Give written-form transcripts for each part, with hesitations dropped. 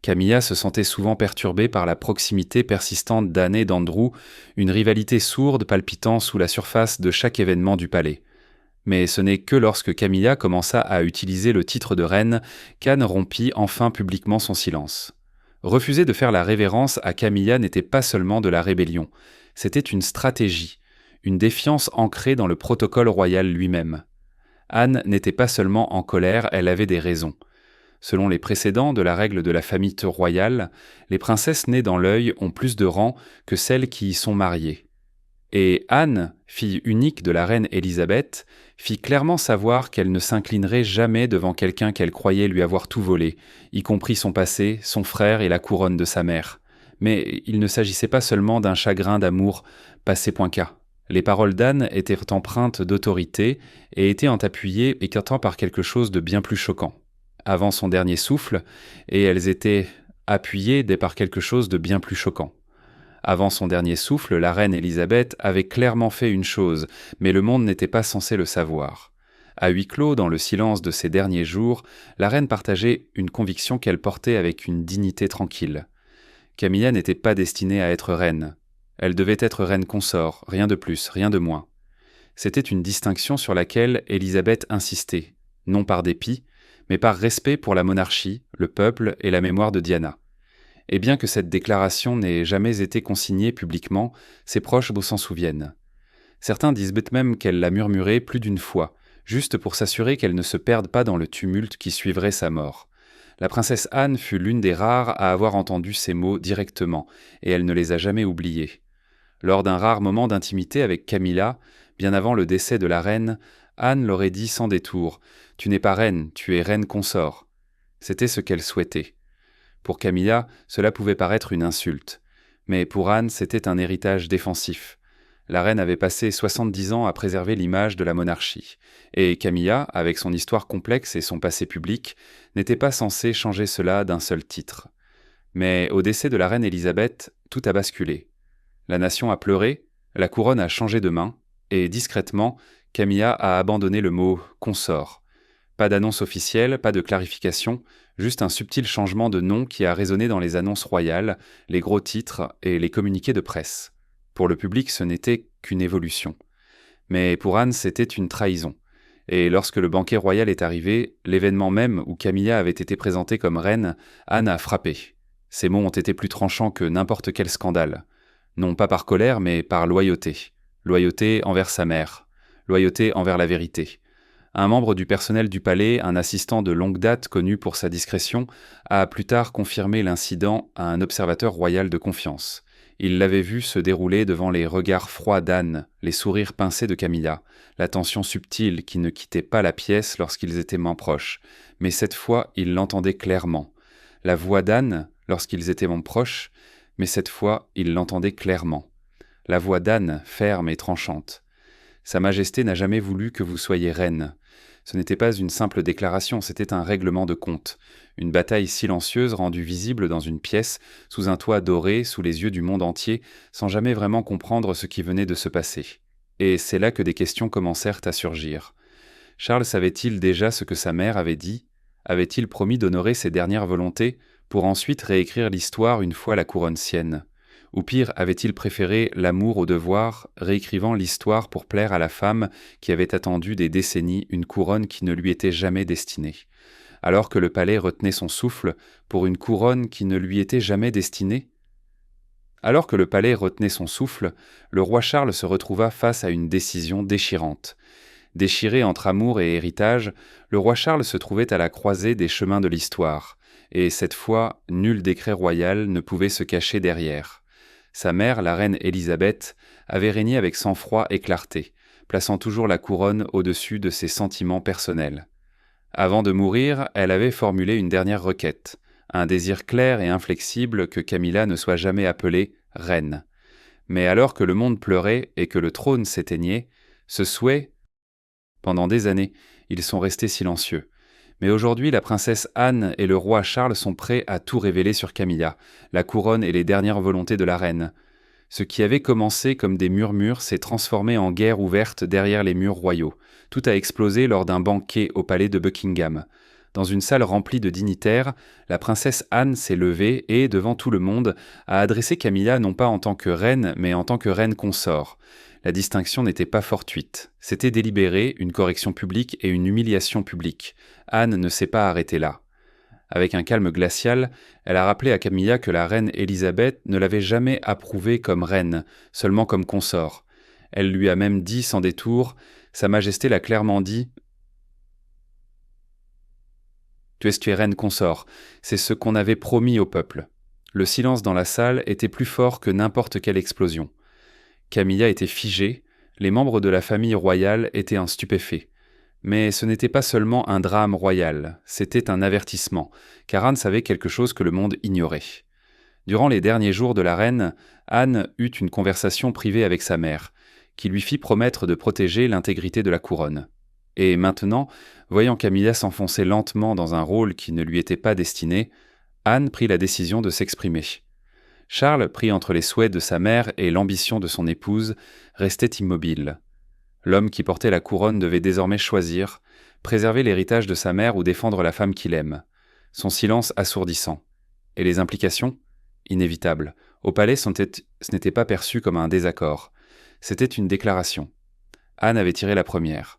Camilla se sentait souvent perturbée par la proximité persistante d'Anne et d'Andrew, une rivalité sourde palpitant sous la surface de chaque événement du palais. Mais ce n'est que lorsque Camilla commença à utiliser le titre de reine qu'Anne rompit enfin publiquement son silence. Refuser de faire la révérence à Camilla n'était pas seulement de la rébellion, c'était une stratégie, une défiance ancrée dans le protocole royal lui-même. Anne n'était pas seulement en colère, elle avait des raisons. Selon les précédents de la règle de la famille royale, les princesses nées dans l'œil ont plus de rang que celles qui y sont mariées. Et Anne, fille unique de la reine Élisabeth, fit clairement savoir qu'elle ne s'inclinerait jamais devant quelqu'un qu'elle croyait lui avoir tout volé, y compris son passé, son frère et la couronne de sa mère. Mais il ne s'agissait pas seulement d'un chagrin d'amour passé point K. Les paroles d'Anne étaient empreintes d'autorité et étaient appuyées par quelque chose de bien plus choquant. Avant son dernier souffle, et elles étaient appuyées par quelque chose de bien plus choquant. Avant son dernier souffle, la reine Élisabeth avait clairement fait une chose, mais le monde n'était pas censé le savoir. À huis clos, dans le silence de ces derniers jours, la reine partageait une conviction qu'elle portait avec une dignité tranquille. Camilla n'était pas destinée à être reine. Elle devait être reine consort, rien de plus, rien de moins. C'était une distinction sur laquelle Élisabeth insistait, non par dépit, mais par respect pour la monarchie, le peuple et la mémoire de Diana. Et bien que cette déclaration n'ait jamais été consignée publiquement, ses proches s'en souviennent. Certains disent même qu'elle l'a murmuré plus d'une fois, juste pour s'assurer qu'elle ne se perde pas dans le tumulte qui suivrait sa mort. La princesse Anne fut l'une des rares à avoir entendu ces mots directement, et elle ne les a jamais oubliés. Lors d'un rare moment d'intimité avec Camilla, bien avant le décès de la reine, Anne l'aurait dit sans détour « Tu n'es pas reine, tu es reine consort ». C'était ce qu'elle souhaitait. Pour Camilla, cela pouvait paraître une insulte. Mais pour Anne, c'était un héritage défensif. La reine avait passé 70 ans à préserver l'image de la monarchie. Et Camilla, avec son histoire complexe et son passé public, n'était pas censée changer cela d'un seul titre. Mais au décès de la reine Élisabeth, tout a basculé. La nation a pleuré, la couronne a changé de main, et discrètement, Camilla a abandonné le mot « consort ». Pas d'annonce officielle, pas de clarification, juste un subtil changement de nom qui a résonné dans les annonces royales, les gros titres et les communiqués de presse. Pour le public, ce n'était qu'une évolution. Mais pour Anne, c'était une trahison. Et lorsque le banquet royal est arrivé, l'événement même où Camilla avait été présentée comme reine, Anne a frappé. Ses mots ont été plus tranchants que n'importe quel scandale. Non pas par colère, mais par loyauté. Loyauté envers sa mère. Loyauté envers la vérité. Un membre du personnel du palais, un assistant de longue date connu pour sa discrétion, a plus tard confirmé l'incident à un observateur royal de confiance. Il l'avait vu se dérouler devant les regards froids d'Anne, les sourires pincés de Camilla, la tension subtile qui ne quittait pas la pièce lorsqu'ils étaient mains proches. Mais cette fois, il l'entendait clairement. La voix d'Anne, lorsqu'ils étaient mains proches, mais cette fois, il l'entendait clairement. La voix d'Anne, ferme et tranchante. Sa Majesté n'a jamais voulu que vous soyez reine. Ce n'était pas une simple déclaration, c'était un règlement de compte. Une bataille silencieuse rendue visible dans une pièce, sous un toit doré, sous les yeux du monde entier, sans jamais vraiment comprendre ce qui venait de se passer. Et c'est là que des questions commencèrent à surgir. Charles savait-il déjà ce que sa mère avait dit ? Avait-il promis d'honorer ses dernières volontés, pour ensuite réécrire l'histoire une fois la couronne sienne ? Ou pire, avait-il préféré l'amour au devoir, réécrivant l'histoire pour plaire à la femme qui avait attendu des décennies une couronne qui ne lui était jamais destinée, alors que le palais retenait son souffle pour une couronne qui ne lui était jamais destinée ? Alors que le palais retenait son souffle, le roi Charles se retrouva face à une décision déchirante. Déchiré entre amour et héritage, le roi Charles se trouvait à la croisée des chemins de l'histoire, et cette fois, nul décret royal ne pouvait se cacher derrière. Sa mère, la reine Élisabeth, avait régné avec sang-froid et clarté, plaçant toujours la couronne au-dessus de ses sentiments personnels. Avant de mourir, elle avait formulé une dernière requête, un désir clair et inflexible que Camilla ne soit jamais appelée reine. Mais alors que le monde pleurait et que le trône s'éteignait, ce souhait, pendant des années, ils sont restés silencieux. Mais aujourd'hui, la princesse Anne et le roi Charles sont prêts à tout révéler sur Camilla, la couronne et les dernières volontés de la reine. Ce qui avait commencé comme des murmures s'est transformé en guerre ouverte derrière les murs royaux. Tout a explosé lors d'un banquet au palais de Buckingham. Dans une salle remplie de dignitaires, la princesse Anne s'est levée et, devant tout le monde, a adressé Camilla non pas en tant que reine, mais en tant que reine consort. La distinction n'était pas fortuite. C'était délibéré, une correction publique et une humiliation publique. Anne ne s'est pas arrêtée là. Avec un calme glacial, elle a rappelé à Camilla que la reine Élisabeth ne l'avait jamais approuvée comme reine, seulement comme consort. Elle lui a même dit sans détour « Sa Majesté l'a clairement dit, tu es reine consort, c'est ce qu'on avait promis au peuple. » Le silence dans la salle était plus fort que n'importe quelle explosion. Camilla était figée, les membres de la famille royale étaient un stupéfait. Mais ce n'était pas seulement un drame royal, c'était un avertissement, car Anne savait quelque chose que le monde ignorait. Durant les derniers jours de la reine, Anne eut une conversation privée avec sa mère, qui lui fit promettre de protéger l'intégrité de la couronne. Et maintenant, voyant Camilla s'enfoncer lentement dans un rôle qui ne lui était pas destiné, Anne prit la décision de s'exprimer. Charles, pris entre les souhaits de sa mère et l'ambition de son épouse, restait immobile. L'homme qui portait la couronne devait désormais choisir, préserver l'héritage de sa mère ou défendre la femme qu'il aime. Son silence assourdissant. Et les implications ? Inévitables. Au palais, ce n'était pas perçu comme un désaccord. C'était une déclaration. Anne avait tiré la première.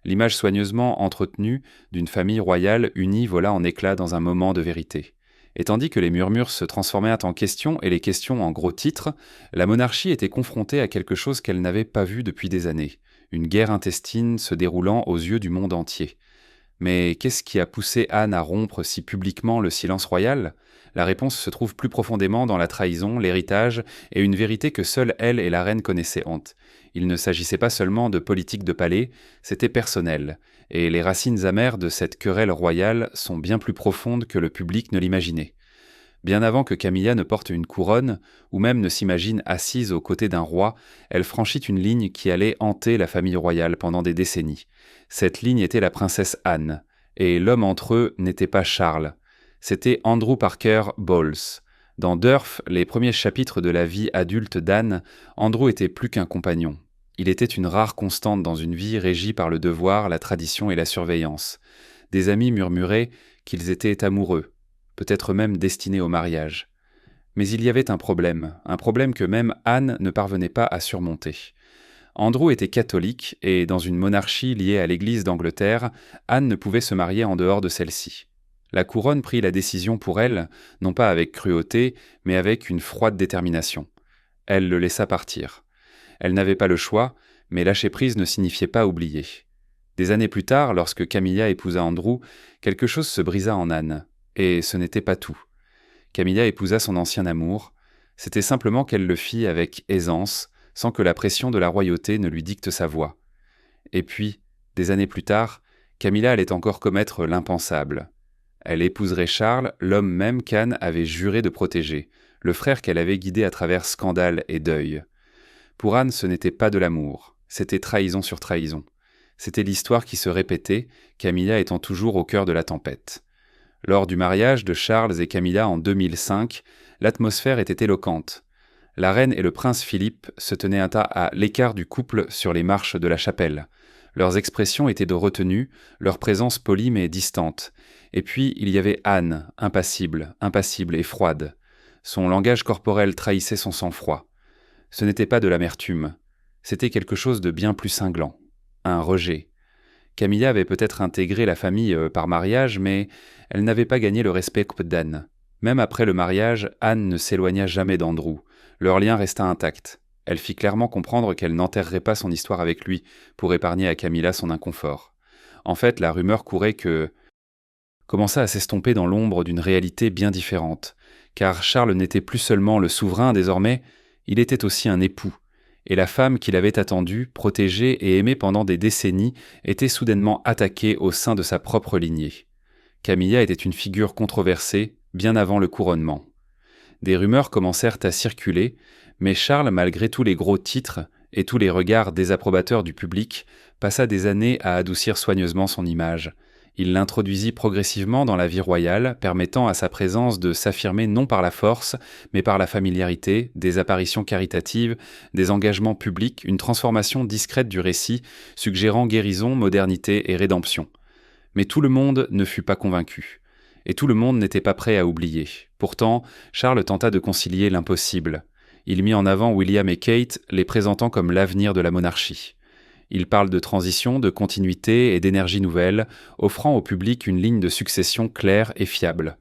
L'image soigneusement entretenue d'une famille royale unie vola en éclats dans un moment de vérité. Et tandis que les murmures se transformaient en questions et les questions en gros titres, la monarchie était confrontée à quelque chose qu'elle n'avait pas vu depuis des années. Une guerre intestine se déroulant aux yeux du monde entier. Mais qu'est-ce qui a poussé Anne à rompre si publiquement le silence royal ? La réponse se trouve plus profondément dans la trahison, l'héritage et une vérité que seule elle et la reine connaissaient honte. Il ne s'agissait pas seulement de politique de palais, c'était personnel, et les racines amères de cette querelle royale sont bien plus profondes que le public ne l'imaginait. Bien avant que Camilla ne porte une couronne, ou même ne s'imagine assise aux côtés d'un roi, elle franchit une ligne qui allait hanter la famille royale pendant des décennies. Cette ligne était la princesse Anne, et l'homme entre eux n'était pas Charles. C'était Andrew Parker Bowles. Dans Durf, les premiers chapitres de la vie adulte d'Anne, Andrew était plus qu'un compagnon. Il était une rare constante dans une vie régie par le devoir, la tradition et la surveillance. Des amis murmuraient qu'ils étaient amoureux, peut-être même destinés au mariage. Mais il y avait un problème que même Anne ne parvenait pas à surmonter. Andrew était catholique et, dans une monarchie liée à l'Église d'Angleterre, Anne ne pouvait se marier en dehors de celle-ci. La couronne prit la décision pour elle, non pas avec cruauté, mais avec une froide détermination. Elle le laissa partir. Elle n'avait pas le choix, mais lâcher prise ne signifiait pas oublier. Des années plus tard, lorsque Camilla épousa Andrew, quelque chose se brisa en Anne. Et ce n'était pas tout. Camilla épousa son ancien amour. C'était simplement qu'elle le fit avec aisance, sans que la pression de la royauté ne lui dicte sa voie. Et puis, des années plus tard, Camilla allait encore commettre l'impensable. Elle épouserait Charles, l'homme même qu'Anne avait juré de protéger, le frère qu'elle avait guidé à travers scandale et deuil. Pour Anne, ce n'était pas de l'amour, c'était trahison sur trahison. C'était l'histoire qui se répétait, Camilla étant toujours au cœur de la tempête. Lors du mariage de Charles et Camilla en 2005, l'atmosphère était éloquente. La reine et le prince Philippe se tenaient à l'écart du couple sur les marches de la chapelle. Leurs expressions étaient de retenue, leur présence polie mais distante. Et puis il y avait Anne, impassible et froide. Son langage corporel trahissait son sang-froid. Ce n'était pas de l'amertume, c'était quelque chose de bien plus cinglant. Un rejet. Camilla avait peut-être intégré la famille par mariage, mais elle n'avait pas gagné le respect d'Anne. Même après le mariage, Anne ne s'éloigna jamais d'Andrew. Leur lien resta intact. Elle fit clairement comprendre qu'elle n'enterrerait pas son histoire avec lui pour épargner à Camilla son inconfort. En fait, la rumeur courait que commença à s'estomper dans l'ombre d'une réalité bien différente, car Charles n'était plus seulement le souverain désormais, il était aussi un époux. Et la femme qu'il avait attendue, protégée et aimée pendant des décennies était soudainement attaquée au sein de sa propre lignée. Camilla était une figure controversée, bien avant le couronnement. Des rumeurs commencèrent à circuler, mais Charles, malgré tous les gros titres et tous les regards désapprobateurs du public, passa des années à adoucir soigneusement son image. Il l'introduisit progressivement dans la vie royale, permettant à sa présence de s'affirmer non par la force, mais par la familiarité, des apparitions caritatives, des engagements publics, une transformation discrète du récit, suggérant guérison, modernité et rédemption. Mais tout le monde ne fut pas convaincu. Et tout le monde n'était pas prêt à oublier. Pourtant, Charles tenta de concilier l'impossible. Il mit en avant William et Kate, les présentant comme l'avenir de la monarchie. Il parle de transition, de continuité et d'énergie nouvelle, offrant au public une ligne de succession claire et fiable.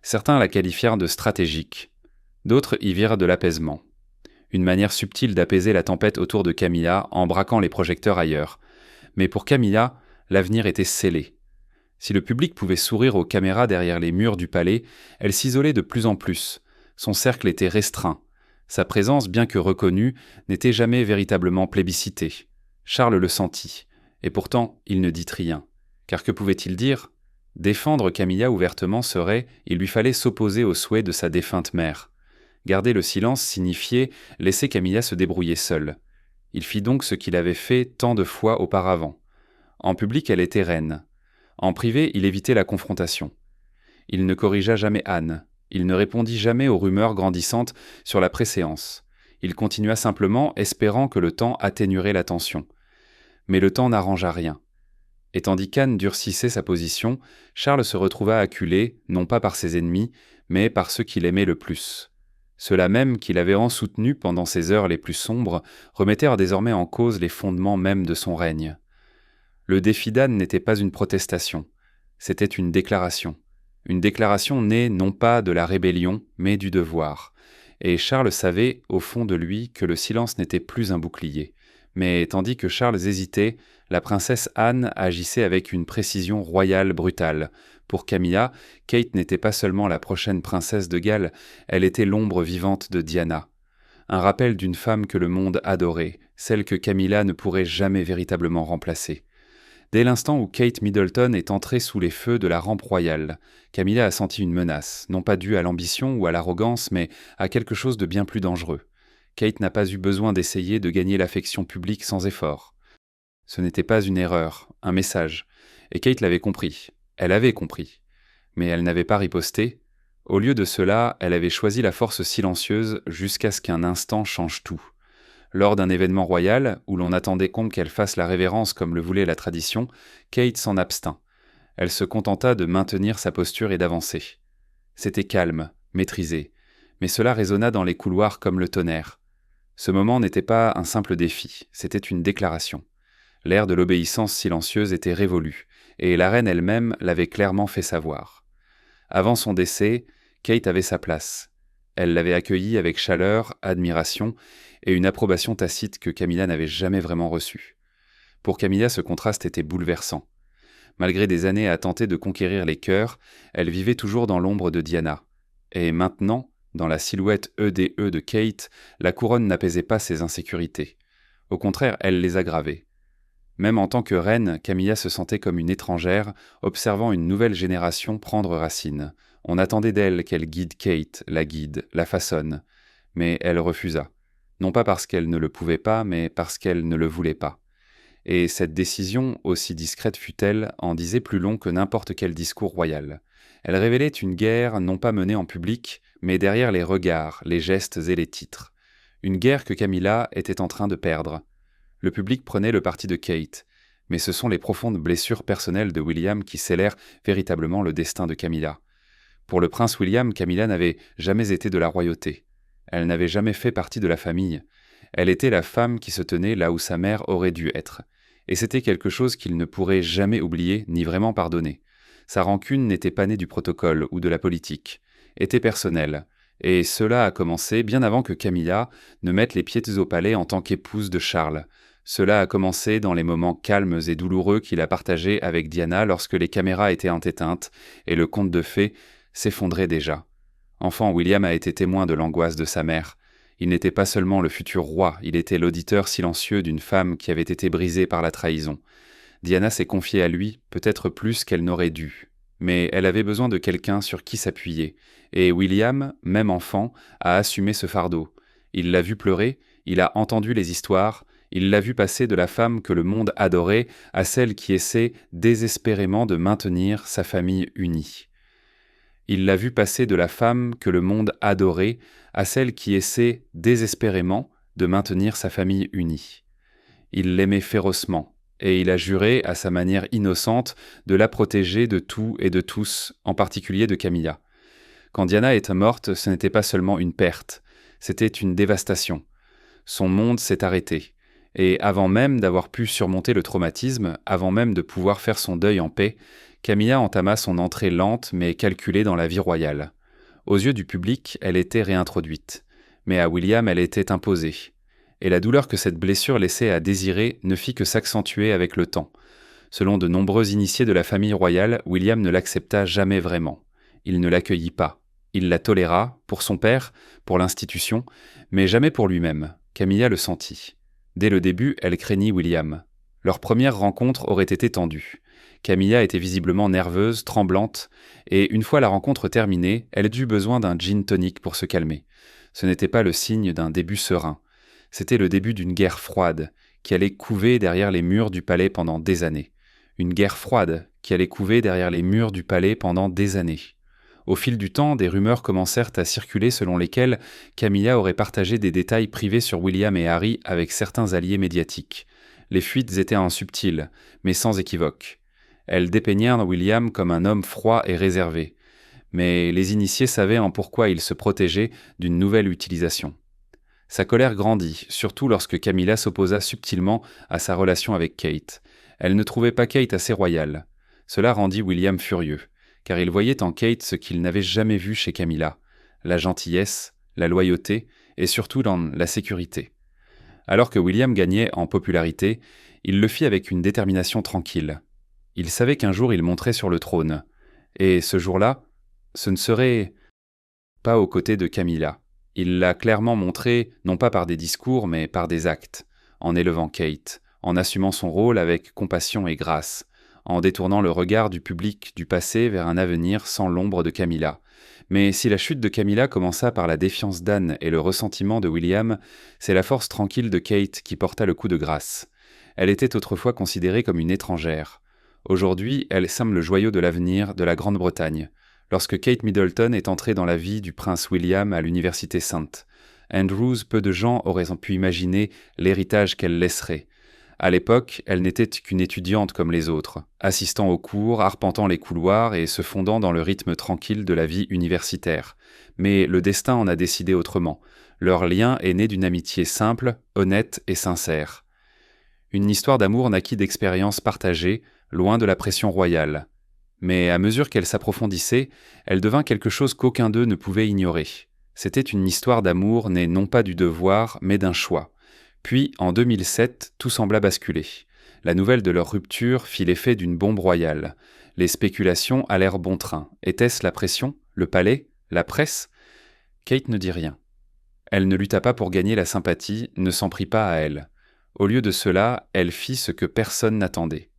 Certains la qualifièrent de stratégique. D'autres y virent de l'apaisement. Une manière subtile d'apaiser la tempête autour de Camilla en braquant les projecteurs ailleurs. Mais pour Camilla, l'avenir était scellé. Si le public pouvait sourire aux caméras derrière les murs du palais, elle s'isolait de plus en plus. Son cercle était restreint. Sa présence, bien que reconnue, n'était jamais véritablement plébiscitée. Charles le sentit, et pourtant il ne dit rien. Car que pouvait-il dire ? Défendre Camilla ouvertement serait, il lui fallait s'opposer aux souhaits de sa défunte mère. Garder le silence signifiait laisser Camilla se débrouiller seule. Il fit donc ce qu'il avait fait tant de fois auparavant. En public, elle était reine. En privé, il évitait la confrontation. Il ne corrigea jamais Anne. Il ne répondit jamais aux rumeurs grandissantes sur la préséance. Il continua simplement, espérant que le temps atténuerait la tension. Mais le temps n'arrangea rien. Et tandis qu'Anne durcissait sa position, Charles se retrouva acculé, non pas par ses ennemis, mais par ceux qu'il aimait le plus. Ceux-là même qui l'avaient soutenu pendant ses heures les plus sombres remettèrent désormais en cause les fondements mêmes de son règne. Le défi d'Anne n'était pas une protestation, c'était une déclaration. Une déclaration née non pas de la rébellion, mais du devoir. Et Charles savait, au fond de lui, que le silence n'était plus un bouclier. Mais tandis que Charles hésitait, la princesse Anne agissait avec une précision royale brutale. Pour Camilla, Kate n'était pas seulement la prochaine princesse de Galles, elle était l'ombre vivante de Diana. Un rappel d'une femme que le monde adorait, celle que Camilla ne pourrait jamais véritablement remplacer. Dès l'instant où Kate Middleton est entrée sous les feux de la rampe royale, Camilla a senti une menace, non pas due à l'ambition ou à l'arrogance, mais à quelque chose de bien plus dangereux. Kate n'a pas eu besoin d'essayer de gagner l'affection publique sans effort. Ce n'était pas une erreur, un message, et Kate l'avait compris. Elle avait compris. Mais elle n'avait pas riposté. Au lieu de cela, elle avait choisi la force silencieuse jusqu'à ce qu'un instant change tout. Lors d'un événement royal, où l'on attendait qu'elle fasse la révérence comme le voulait la tradition, Kate s'en abstint. Elle se contenta de maintenir sa posture et d'avancer. C'était calme, maîtrisé, mais cela résonna dans les couloirs comme le tonnerre. Ce moment n'était pas un simple défi, c'était une déclaration. L'ère de l'obéissance silencieuse était révolue, et la reine elle-même l'avait clairement fait savoir. Avant son décès, Kate avait sa place. Elle l'avait accueillie avec chaleur, admiration et une approbation tacite que Camilla n'avait jamais vraiment reçue. Pour Camilla, ce contraste était bouleversant. Malgré des années à tenter de conquérir les cœurs, elle vivait toujours dans l'ombre de Diana. Et maintenant, dans la silhouette EDE de Kate, la couronne n'apaisait pas ses insécurités. Au contraire, elle les aggravait. Même en tant que reine, Camilla se sentait comme une étrangère, observant une nouvelle génération prendre racine. On attendait d'elle qu'elle guide Kate, la guide, la façonne. Mais elle refusa. Non pas parce qu'elle ne le pouvait pas, mais parce qu'elle ne le voulait pas. Et cette décision, aussi discrète fut-elle, en disait plus long que n'importe quel discours royal. Elle révélait une guerre non pas menée en public, mais derrière les regards, les gestes et les titres. Une guerre que Camilla était en train de perdre. Le public prenait le parti de Kate, mais ce sont les profondes blessures personnelles de William qui scellèrent véritablement le destin de Camilla. Pour le prince William, Camilla n'avait jamais été de la royauté. Elle n'avait jamais fait partie de la famille. Elle était la femme qui se tenait là où sa mère aurait dû être. Et c'était quelque chose qu'il ne pourrait jamais oublier ni vraiment pardonner. Sa rancune n'était pas née du protocole ou de la politique, était personnelle. Et cela a commencé bien avant que Camilla ne mette les pieds au palais en tant qu'épouse de Charles. Cela a commencé dans les moments calmes et douloureux qu'il a partagés avec Diana lorsque les caméras étaient éteintes et le conte de fées s'effondrait déjà. Enfant, William a été témoin de l'angoisse de sa mère. Il n'était pas seulement le futur roi, il était l'auditeur silencieux d'une femme qui avait été brisée par la trahison. Diana s'est confiée à lui, peut-être plus qu'elle n'aurait dû. Mais elle avait besoin de quelqu'un sur qui s'appuyer. Et William, même enfant, a assumé ce fardeau. Il l'a vu pleurer, il a entendu les histoires, il l'a vu passer de la femme que le monde adorait à celle qui essaie désespérément de maintenir sa famille unie. Il l'a vu passer de la femme que le monde adorait à celle qui essaie désespérément de maintenir sa famille unie. Il l'aimait férocement, et il a juré, à sa manière innocente, de la protéger de tout et de tous, en particulier de Camilla. Quand Diana est morte, ce n'était pas seulement une perte, c'était une dévastation. Son monde s'est arrêté. Et avant même d'avoir pu surmonter le traumatisme, avant même de pouvoir faire son deuil en paix, Camilla entama son entrée lente mais calculée dans la vie royale. Aux yeux du public, elle était réintroduite. Mais à William, elle était imposée. Et la douleur que cette blessure laissait à désirer ne fit que s'accentuer avec le temps. Selon de nombreux initiés de la famille royale, William ne l'accepta jamais vraiment. Il ne l'accueillit pas. Il la toléra, pour son père, pour l'institution, mais jamais pour lui-même. Camilla le sentit. Dès le début, elle craignit William. Leur première rencontre aurait été tendue. Camilla était visiblement nerveuse, tremblante, et une fois la rencontre terminée, elle eut besoin d'un gin tonic pour se calmer. Ce n'était pas le signe d'un début serein. C'était le début d'une guerre froide, qui allait couver derrière les murs du palais pendant des années. Une guerre froide, qui allait couver derrière les murs du palais pendant des années. Au fil du temps, des rumeurs commencèrent à circuler selon lesquelles Camilla aurait partagé des détails privés sur William et Harry avec certains alliés médiatiques. Les fuites étaient insubtiles, mais sans équivoque. Elles dépeignèrent William comme un homme froid et réservé. Mais les initiés savaient en pourquoi il se protégeait d'une nouvelle utilisation. Sa colère grandit, surtout lorsque Camilla s'opposa subtilement à sa relation avec Kate. Elle ne trouvait pas Kate assez royale. Cela rendit William furieux, car il voyait en Kate ce qu'il n'avait jamais vu chez Camilla, la gentillesse, la loyauté et surtout dans la sécurité. Alors que William gagnait en popularité, il le fit avec une détermination tranquille. Il savait qu'un jour il monterait sur le trône, et ce jour-là, ce ne serait pas aux côtés de Camilla. Il l'a clairement montré, non pas par des discours, mais par des actes, en élevant Kate, en assumant son rôle avec compassion et grâce, en détournant le regard du public du passé vers un avenir sans l'ombre de Camilla. Mais si la chute de Camilla commença par la défiance d'Anne et le ressentiment de William, c'est la force tranquille de Kate qui porta le coup de grâce. Elle était autrefois considérée comme une étrangère. Aujourd'hui, elle sème le joyau de l'avenir de la Grande-Bretagne. Lorsque Kate Middleton est entrée dans la vie du prince William à l'université St. Andrews, peu de gens auraient pu imaginer l'héritage qu'elle laisserait. À l'époque, elle n'était qu'une étudiante comme les autres, assistant aux cours, arpentant les couloirs et se fondant dans le rythme tranquille de la vie universitaire. Mais le destin en a décidé autrement. Leur lien est né d'une amitié simple, honnête et sincère. Une histoire d'amour naquit d'expériences partagées, loin de la pression royale. Mais à mesure qu'elle s'approfondissait, elle devint quelque chose qu'aucun d'eux ne pouvait ignorer. C'était une histoire d'amour née non pas du devoir, mais d'un choix. Puis, en 2007, tout sembla basculer. La nouvelle de leur rupture fit l'effet d'une bombe royale. Les spéculations allèrent bon train. Était-ce la pression, le palais, la presse ? Kate ne dit rien. Elle ne lutta pas pour gagner la sympathie, ne s'en prit pas à elle. Au lieu de cela, elle fit ce que personne n'attendait.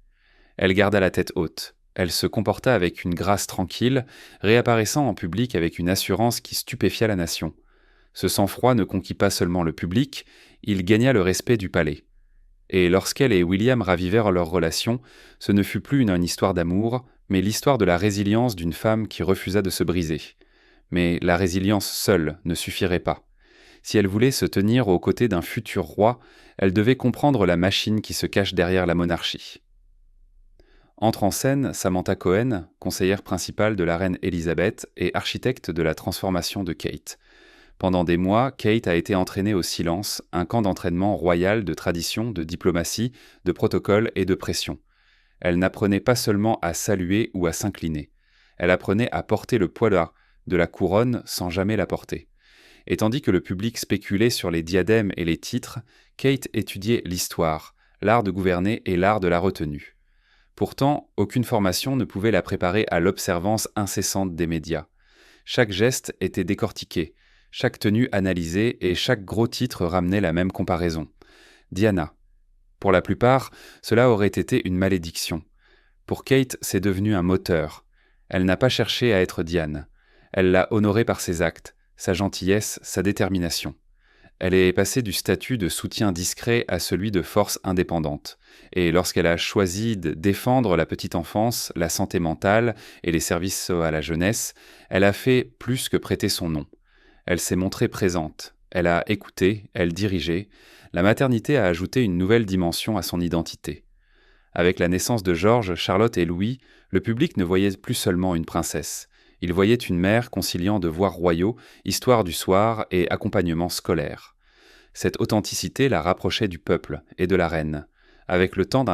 Elle garda la tête haute. Elle se comporta avec une grâce tranquille, réapparaissant en public avec une assurance qui stupéfia la nation. Ce sang-froid ne conquit pas seulement le public, il gagna le respect du palais. Et lorsqu'elle et William ravivèrent leur relation, ce ne fut plus une histoire d'amour, mais l'histoire de la résilience d'une femme qui refusa de se briser. Mais la résilience seule ne suffirait pas. Si elle voulait se tenir aux côtés d'un futur roi, elle devait comprendre la machine qui se cache derrière la monarchie. Entre en scène Samantha Cohen, conseillère principale de la reine Elisabeth et architecte de la transformation de Kate. Pendant des mois, Kate a été entraînée au silence, un camp d'entraînement royal de tradition, de diplomatie, de protocole et de pression. Elle n'apprenait pas seulement à saluer ou à s'incliner. Elle apprenait à porter le poids de la couronne sans jamais la porter. Et tandis que le public spéculait sur les diadèmes et les titres, Kate étudiait l'histoire, l'art de gouverner et l'art de la retenue. Pourtant, aucune formation ne pouvait la préparer à l'observance incessante des médias. Chaque geste était décortiqué, chaque tenue analysée et chaque gros titre ramenait la même comparaison. Diana. Pour la plupart, cela aurait été une malédiction. Pour Kate, c'est devenu un moteur. Elle n'a pas cherché à être Diane. Elle l'a honorée par ses actes, sa gentillesse, sa détermination. Elle est passée du statut de soutien discret à celui de force indépendante. Et lorsqu'elle a choisi de défendre la petite enfance, la santé mentale et les services à la jeunesse, elle a fait plus que prêter son nom. Elle s'est montrée présente. Elle a écouté, elle dirigeait. La maternité a ajouté une nouvelle dimension à son identité. Avec la naissance de George, Charlotte et Louis, le public ne voyait plus seulement une princesse. Il voyait une mère conciliant devoirs royaux, histoire du soir et accompagnement scolaire. Cette authenticité la rapprochait du peuple et de la reine. Avec le temps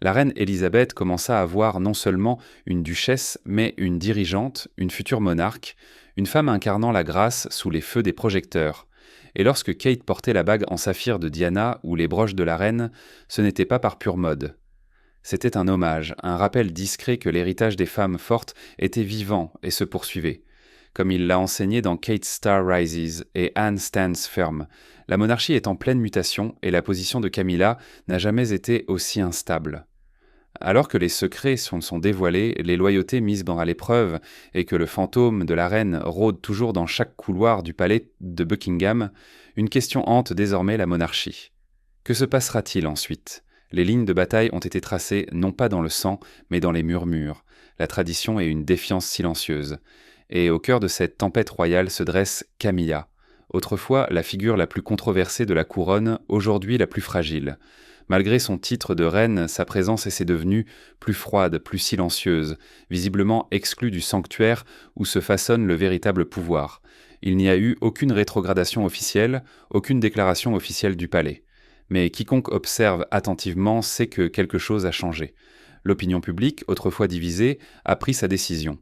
la reine Élisabeth commença à voir non seulement une duchesse, mais une dirigeante, une future monarque, une femme incarnant la grâce sous les feux des projecteurs. Et lorsque Kate portait la bague en saphir de Diana ou les broches de la reine, ce n'était pas par pure mode. C'était un hommage, un rappel discret que l'héritage des femmes fortes était vivant et se poursuivait. Comme il l'a enseigné dans Kate Star Rises et Anne Stands Firm, la monarchie est en pleine mutation et la position de Camilla n'a jamais été aussi instable. Alors que les secrets sont dévoilés, les loyautés mises à l'épreuve et que le fantôme de la reine rôde toujours dans chaque couloir du palais de Buckingham, une question hante désormais la monarchie. Que se passera-t-il ensuite ? Les lignes de bataille ont été tracées non pas dans le sang, mais dans les murmures, la tradition et une défiance silencieuse. Et au cœur de cette tempête royale se dresse Camilla, autrefois la figure la plus controversée de la couronne, aujourd'hui la plus fragile. Malgré son titre de reine, sa présence s'est devenue plus froide, plus silencieuse, visiblement exclue du sanctuaire où se façonne le véritable pouvoir. Il n'y a eu aucune rétrogradation officielle, aucune déclaration officielle du palais. Mais quiconque observe attentivement sait que quelque chose a changé. L'opinion publique, autrefois divisée, a pris sa décision.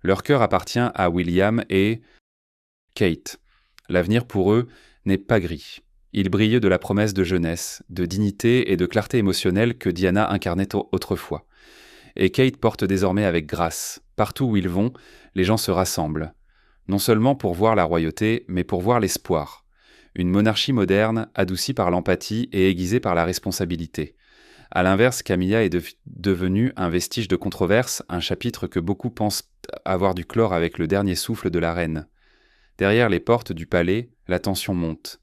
Leur cœur appartient à William et Kate. L'avenir pour eux n'est pas gris. Il brille de la promesse de jeunesse, de dignité et de clarté émotionnelle que Diana incarnait autrefois. Et Kate porte désormais avec grâce. Partout où ils vont, les gens se rassemblent. Non seulement pour voir la royauté, mais pour voir l'espoir. Une monarchie moderne, adoucie par l'empathie et aiguisée par la responsabilité. À l'inverse, Camilla est devenue un vestige de controverse, un chapitre que beaucoup pensent avoir dû clore avec le dernier souffle de la reine. Derrière les portes du palais, la tension monte.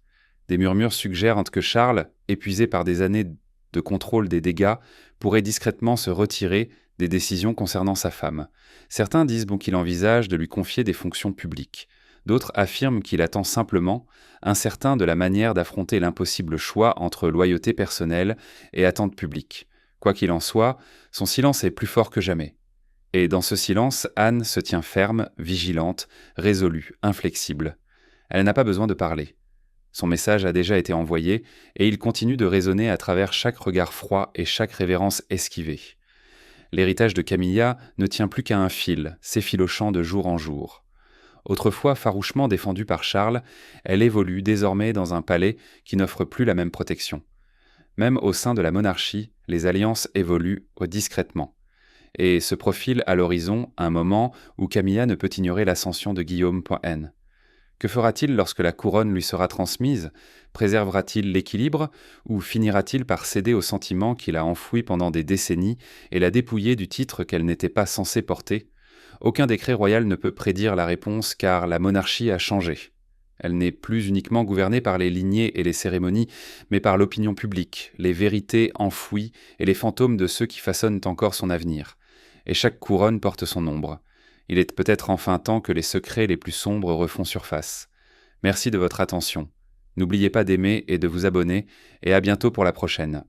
Des murmures suggèrent que Charles, épuisé par des années de contrôle des dégâts, pourrait discrètement se retirer des décisions concernant sa femme. Certains disent qu'il envisage de lui confier des fonctions publiques. D'autres affirment qu'il attend simplement, incertain de la manière d'affronter l'impossible choix entre loyauté personnelle et attente publique. Quoi qu'il en soit, son silence est plus fort que jamais. Et dans ce silence, Anne se tient ferme, vigilante, résolue, inflexible. Elle n'a pas besoin de parler. Son message a déjà été envoyé, et il continue de résonner à travers chaque regard froid et chaque révérence esquivée. L'héritage de Camilla ne tient plus qu'à un fil, s'effilochant de jour en jour. Autrefois farouchement défendue par Charles, elle évolue désormais dans un palais qui n'offre plus la même protection. Même au sein de la monarchie, les alliances évoluent discrètement. Et se profile à l'horizon un moment où Camilla ne peut ignorer l'ascension de Guillaume.N. Que fera-t-il lorsque la couronne lui sera transmise ? Préservera-t-il l'équilibre ou finira-t-il par céder au sentiment qu'il a enfoui pendant des décennies et la dépouiller du titre qu'elle n'était pas censée porter ? Aucun décret royal ne peut prédire la réponse car la monarchie a changé. Elle n'est plus uniquement gouvernée par les lignées et les cérémonies, mais par l'opinion publique, les vérités enfouies et les fantômes de ceux qui façonnent encore son avenir. Et chaque couronne porte son ombre. Il est peut-être enfin temps que les secrets les plus sombres refont surface. Merci de votre attention. N'oubliez pas d'aimer et de vous abonner, et à bientôt pour la prochaine.